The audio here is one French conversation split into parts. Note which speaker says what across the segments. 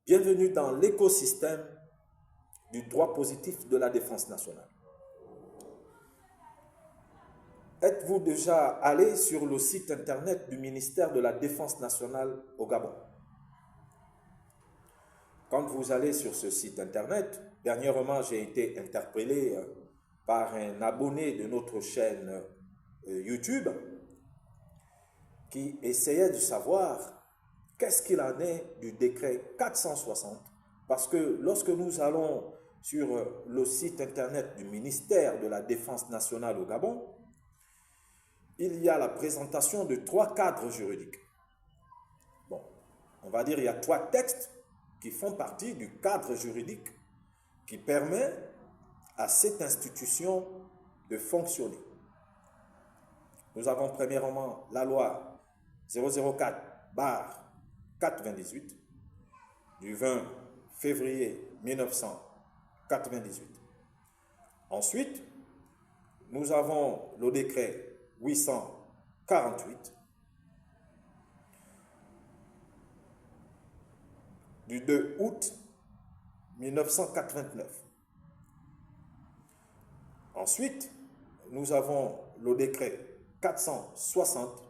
Speaker 1: Bienvenue dans l'écosystème du droit positif de la défense nationale. Êtes-vous déjà allé sur le site internet du ministère de la Défense nationale au Gabon? Quand vous allez sur ce site internet, dernièrement j'ai été interpellé par un abonné de notre chaîne YouTube qui essayait de savoir qu'est-ce qu'il en est du décret 460, parce que lorsque nous allons sur le site internet du ministère de la Défense nationale au Gabon, il y a la présentation de 3 cadres juridiques. Bon, on va dire il y a 3 textes qui font partie du cadre juridique qui permet à cette institution de fonctionner. Nous avons premièrement la loi 004/428 du 20 février 1998. Ensuite, nous avons le décret 848 du 2 août 1989. Ensuite, nous avons le décret 460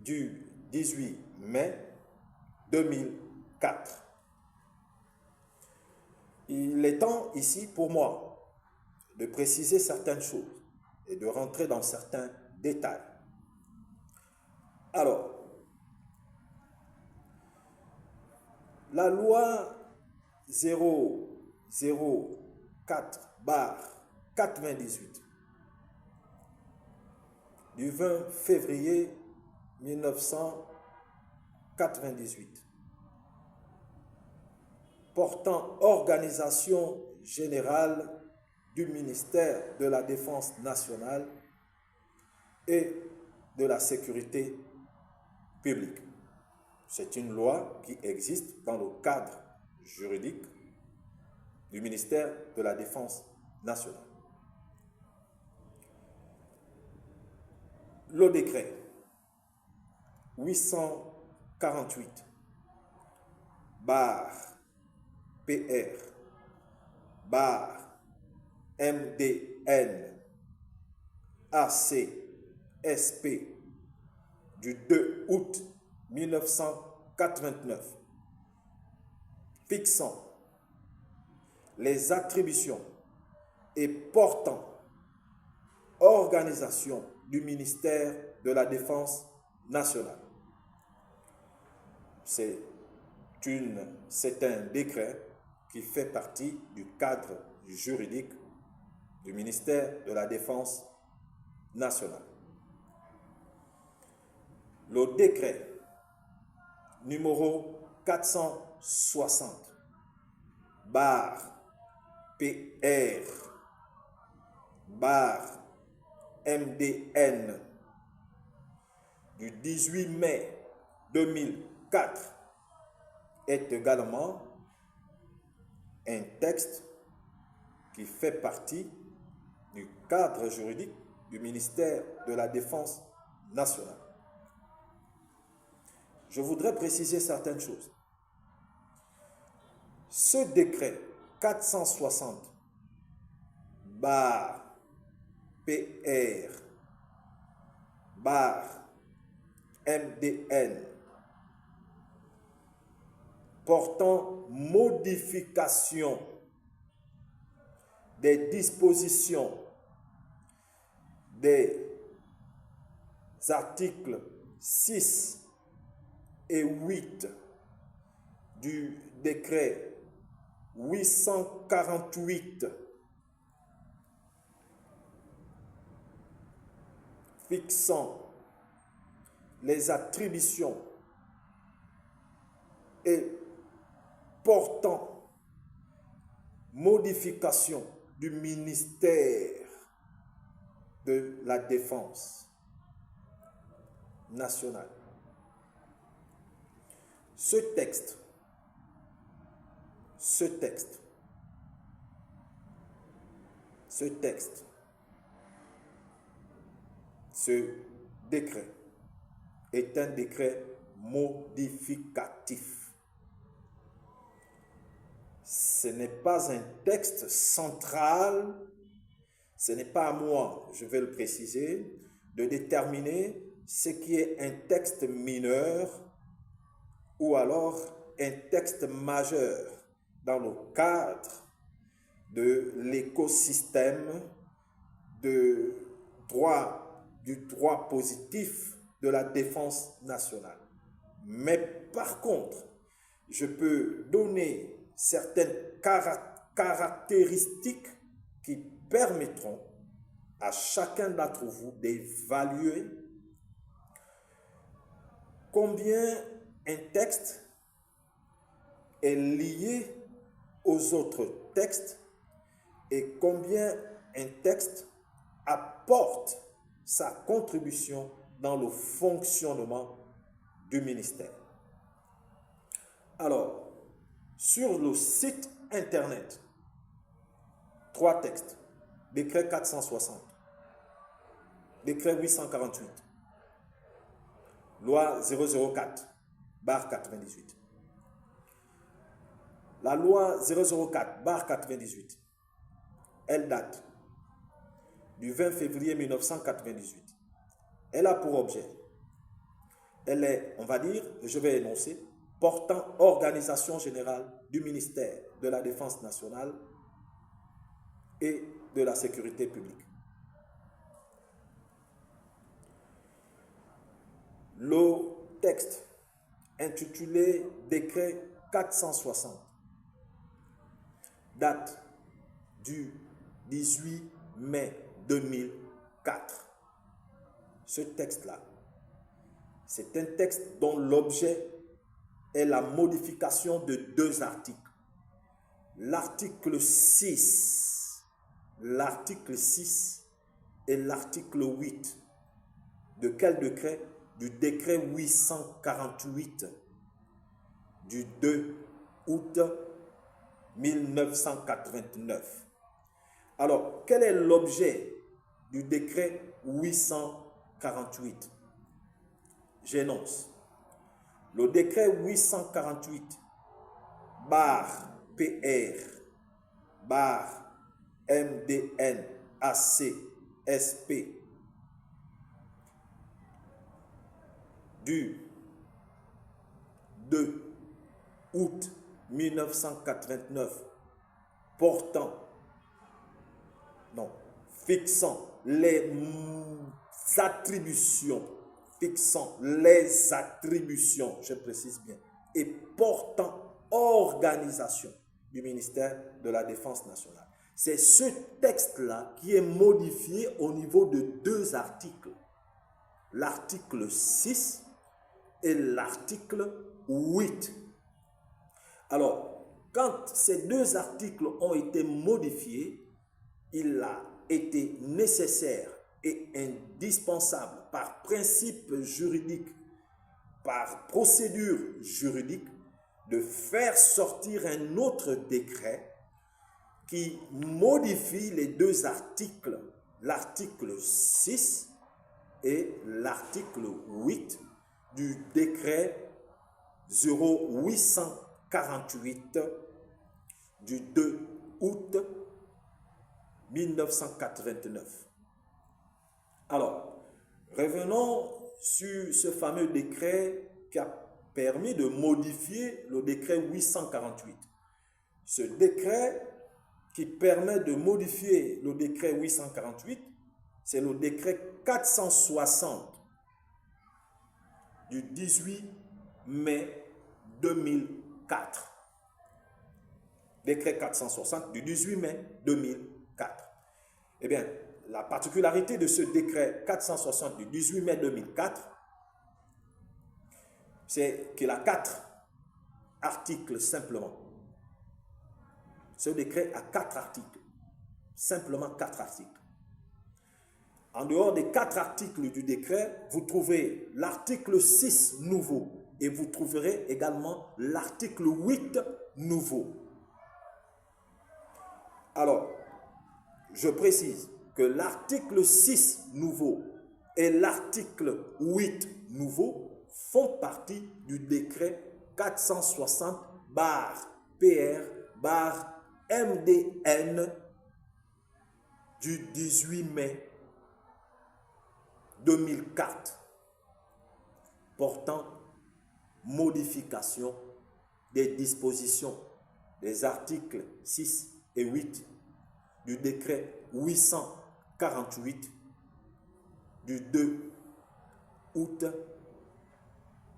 Speaker 1: du 18 mai 2004. Il est temps ici pour moi de préciser certaines choses et de rentrer dans certains détails. Alors, la loi 004/428 du 20 février 1998 portant organisation générale du ministère de la Défense nationale et de la sécurité publique. C'est une loi qui existe dans le cadre juridique du ministère de la Défense nationale. Le décret 848/PR/MDN/ACSP du 2 août 1989 fixant les attributions et portant organisation du ministère de la Défense nationale. C'est un décret qui fait partie du cadre juridique du ministère de la Défense nationale. Le décret numéro 460/PR/MDN du 18 mai 2004 est également un texte qui fait partie du cadre juridique du ministère de la Défense nationale. Je voudrais préciser certaines choses. Ce décret 460/PR/MDN portant modification des dispositions des articles 6 et 8 du décret 848 fixant les attributions et portant modification du ministère de la Défense nationale. Ce texte, ce décret est un décret modificatif. ce n'est pas un texte central, ce n'est pas à moi, je vais le préciser, de déterminer ce qui est un texte mineur ou alors un texte majeur dans le cadre de l'écosystème du droit positif de la défense nationale. Mais par contre, je peux donner certaines caractéristiques qui permettront à chacun d'entre vous d'évaluer combien un texte est lié aux autres textes et combien un texte apporte sa contribution dans le fonctionnement du ministère. Alors, sur le site internet, 3 textes. Décret 460, décret 848, loi 004/98. La loi 004/98, elle date du 20 février 1998. Elle a pour objet, elle est, on va dire, je vais énoncer, portant organisation générale du ministère de la Défense nationale et de la sécurité publique. Le texte intitulé Décret 460 date du 18 mai 2004. Ce texte-là, c'est un texte dont l'objet est la modification de 2 articles. L'article 6 et l'article 8. De quel décret? Du décret 848 du 2 août 1989. Alors, quel est l'objet du décret 848? J'énonce. Le décret 848/PR/MDN-AC-SP du 2 août 1989 fixant les attributions, je précise bien, et portant organisation du ministère de la Défense nationale. C'est ce texte-là qui est modifié au niveau de 2 articles. L'article 6 et l'article 8. Alors, quand ces 2 articles ont été modifiés, il a été nécessaire et indispensable par principe juridique, par procédure juridique, de faire sortir un autre décret qui modifie les 2 articles, l'article 6 et l'article 8 du décret 0848 du 2 août 1989. Alors, revenons sur ce fameux décret qui a permis de modifier le décret 848. Ce décret qui permet de modifier le décret 848, c'est le décret 460 du 18 mai 2004. Décret 460 du 18 mai 2004. Eh bien, la particularité de ce décret 460 du 18 mai 2004, c'est qu'il a 4 articles simplement. Ce décret a 4 articles. Simplement 4 articles. En dehors des 4 articles du décret, vous trouvez l'article 6 nouveau et vous trouverez également l'article 8 nouveau. Alors, je précise que l'article 6 nouveau et l'article 8 nouveau font partie du décret 460/PR MDN du 18 mai 2004 portant modification des dispositions des articles 6 et 8 du décret 848 du 2 août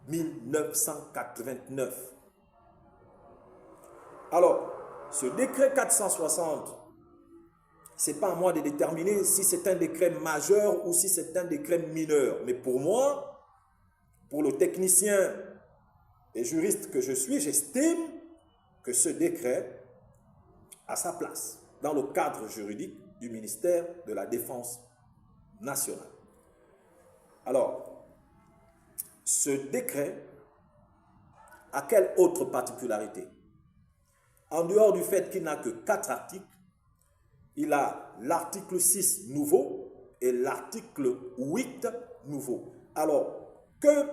Speaker 1: 1989. Alors, ce décret 460, ce n'est pas à moi de déterminer si c'est un décret majeur ou si c'est un décret mineur. Mais pour moi, pour le technicien et juriste que je suis, j'estime que ce décret a sa place dans le cadre juridique du ministère de la Défense nationale. Alors, ce décret a quelle autre particularité? En dehors du fait qu'il n'a que 4 articles, il a l'article 6 nouveau et l'article 8 nouveau. Alors, que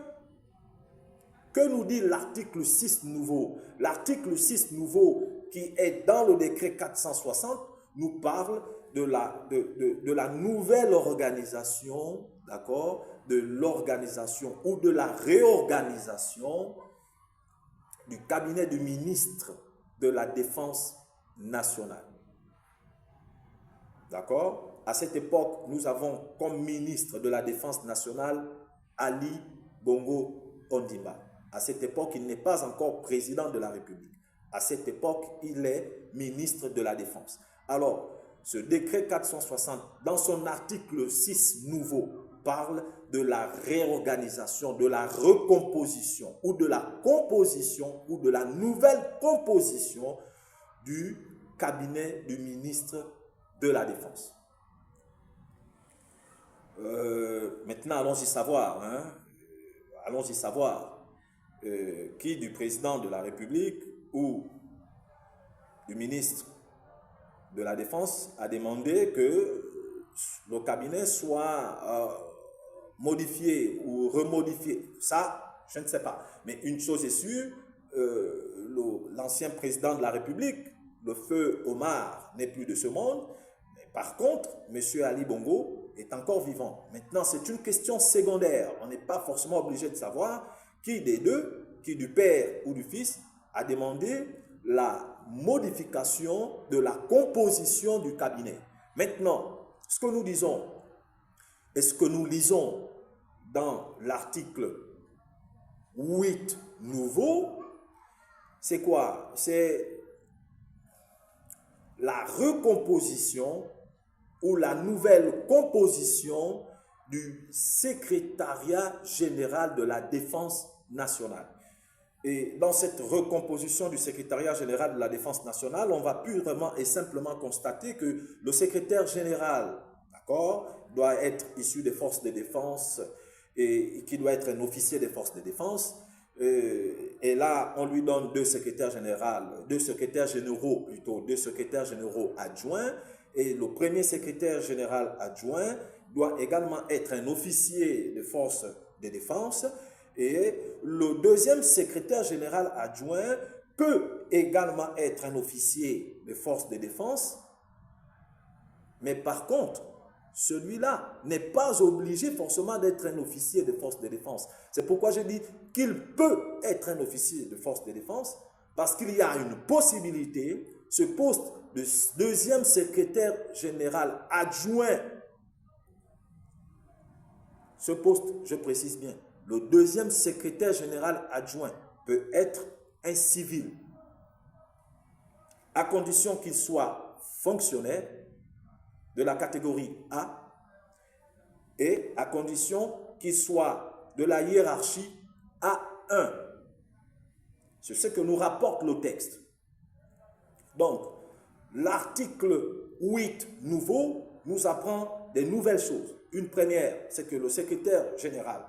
Speaker 1: nous dit l'article 6 nouveau? L'article 6 nouveau qui est dans le décret 460 nous parle de la nouvelle organisation, d'accord, de l'organisation ou de la réorganisation du cabinet du ministre de la Défense nationale. D'accord? À cette époque, nous avons comme ministre de la Défense nationale Ali Bongo Ondimba. À cette époque, il n'est pas encore président de la République. À cette époque, il est ministre de la Défense. Alors, ce décret 460, dans son article 6 nouveau, parle de la réorganisation, de la recomposition ou de la composition ou de la nouvelle composition du cabinet du ministre de la Défense. Maintenant, allons-y savoir. Allons-y savoir qui du président de la République ou du ministre de la Défense a demandé que le cabinet soit modifié ou remodifié. Ça, je ne sais pas. Mais une chose est sûre, l'ancien président de la République, le feu Omar, n'est plus de ce monde. Par contre, M. Ali Bongo est encore vivant. Maintenant, c'est une question secondaire. On n'est pas forcément obligé de savoir qui des deux, qui du père ou du fils, a demandé la modification de la composition du cabinet. Maintenant, ce que nous disons et ce que nous lisons dans l'article 8 nouveau, c'est quoi? C'est la recomposition ou la nouvelle composition du secrétariat général de la Défense nationale. Et dans cette recomposition du secrétariat général de la Défense nationale, on va purement et simplement constater que le secrétaire général, d'accord, doit être issu des forces de défense et qui doit être un officier des forces de défense. Et là, on lui donne deux secrétaires généraux adjoints. Et le premier secrétaire général adjoint doit également être un officier des forces de défense. Et le deuxième secrétaire général adjoint peut également être un officier des forces de défense. Mais par contre, celui-là n'est pas obligé forcément d'être un officier de force de défense. C'est pourquoi je dis qu'il peut être un officier de force de défense, parce qu'il y a une possibilité, ce poste de deuxième secrétaire général adjoint, ce poste, je précise bien, le deuxième secrétaire général adjoint peut être un civil, à condition qu'il soit fonctionnaire de la catégorie A et à condition qu'il soit de la hiérarchie A1. C'est ce que nous rapporte le texte. Donc, l'article 8 nouveau nous apprend des nouvelles choses. Une première, c'est que le secrétaire général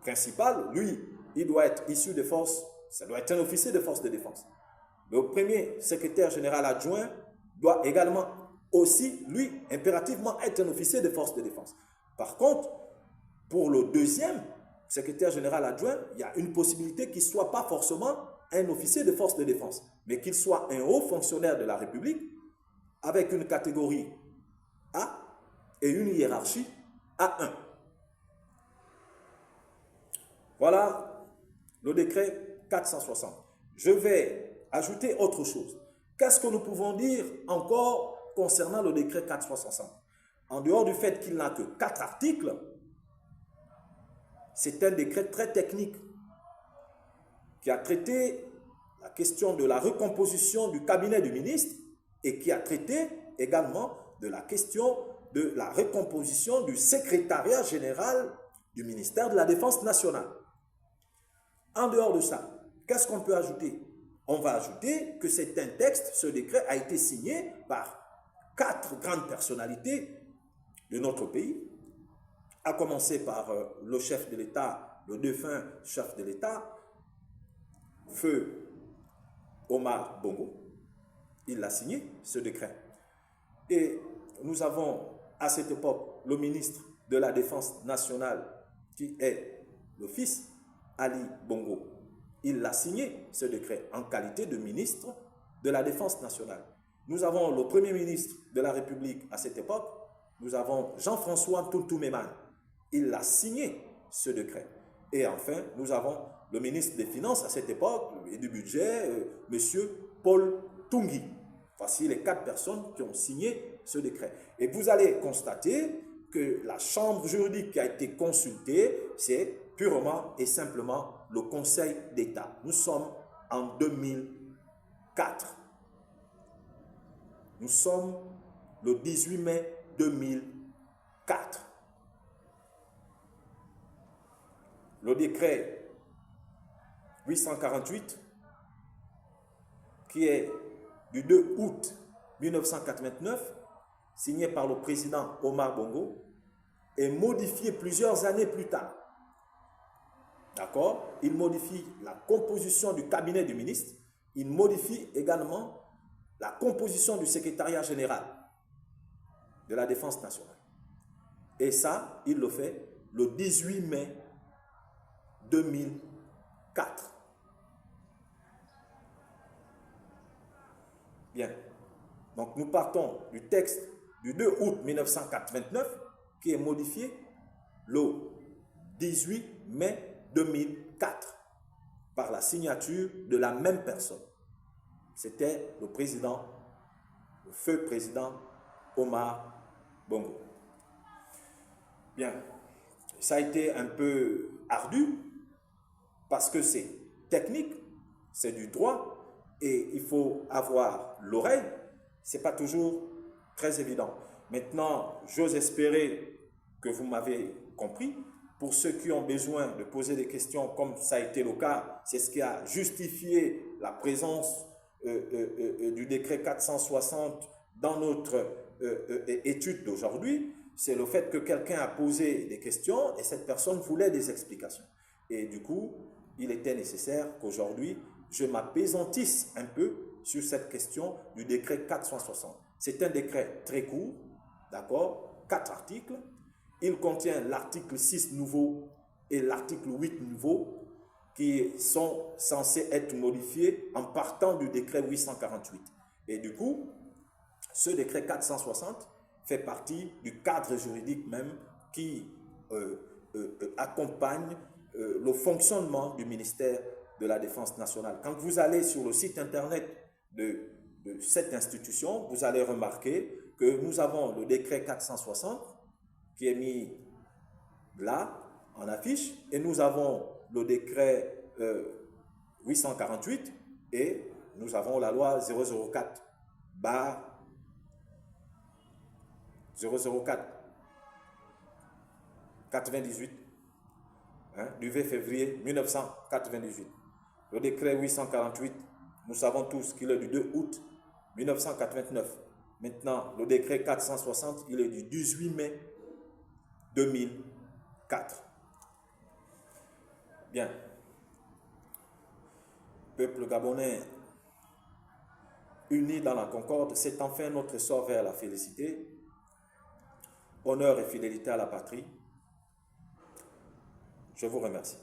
Speaker 1: principal, lui, il doit être issu des forces, ça doit être un officier de force de défense. Le premier secrétaire général adjoint doit également aussi, lui, impérativement être un officier de force de défense. Par contre, pour le deuxième secrétaire général adjoint, il y a une possibilité qu'il ne soit pas forcément un officier de force de défense, mais qu'il soit un haut fonctionnaire de la République avec une catégorie A et une hiérarchie A1. Voilà le décret 460. Je vais ajouter autre chose. Qu'est-ce que nous pouvons dire encore concernant le décret 460? En dehors du fait qu'il n'a que 4 articles, c'est un décret très technique qui a traité la question de la recomposition du cabinet du ministre et qui a traité également de la question de la recomposition du secrétariat général du ministère de la Défense nationale. En dehors de ça, qu'est-ce qu'on peut ajouter? On va ajouter que c'est un texte, ce décret a été signé par 4 grandes personnalités de notre pays, à commencer par le chef de l'État, le défunt chef de l'État, Feu Omar Bongo. Il a signé ce décret. Et nous avons à cette époque le ministre de la Défense nationale qui est le fils Ali Bongo. Il a signé ce décret en qualité de ministre de la Défense nationale. Nous avons le Premier ministre de la République à cette époque, nous avons Jean-François Toutouméman. Il a signé ce décret. Et enfin, nous avons le ministre des Finances à cette époque et du budget, M. Paul Tungui. Voici les 4 personnes qui ont signé ce décret. Et vous allez constater que la chambre juridique qui a été consultée, c'est purement et simplement le Conseil d'État. Nous sommes en 2004. Nous sommes le 18 mai 2004. Le décret 848, qui est du 2 août 1989, signé par le président Omar Bongo, est modifié plusieurs années plus tard. D'accord? Il modifie la composition du cabinet du ministre, il modifie également la composition du secrétariat général de la Défense nationale. Et ça, il le fait le 18 mai 2004. Bien. Donc nous partons du texte du 2 août 1989 qui est modifié le 18 mai 2004 par la signature de la même personne. C'était le président, le feu président Omar Bongo. Bien, ça a été un peu ardu parce que c'est technique, c'est du droit et il faut avoir l'oreille. Ce n'est pas toujours très évident. Maintenant, j'ose espérer que vous m'avez compris. Pour ceux qui ont besoin de poser des questions, comme ça a été le cas, c'est ce qui a justifié la présence du décret 460 dans notre étude d'aujourd'hui, c'est le fait que quelqu'un a posé des questions et cette personne voulait des explications. Et du coup, il était nécessaire qu'aujourd'hui, je m'appésantisse un peu sur cette question du décret 460. C'est un décret très court, d'accord, 4 articles. Il contient l'article 6 nouveau et l'article 8 nouveau qui sont censés être modifiés en partant du décret 848. Et du coup, ce décret 460 fait partie du cadre juridique même qui accompagne le fonctionnement du ministère de la Défense nationale. Quand vous allez sur le site internet de cette institution, vous allez remarquer que nous avons le décret 460 qui est mis là, en affiche, et nous avons le décret 848 et nous avons la loi 004 98 du 20 février 1998. Le décret 848, nous savons tous qu'il est du 2 août 1989. Maintenant, le décret 460, il est du 18 mai 2004. Bien. Peuple gabonais uni dans la concorde, c'est enfin notre sort vers la félicité. Honneur et fidélité à la patrie. Je vous remercie.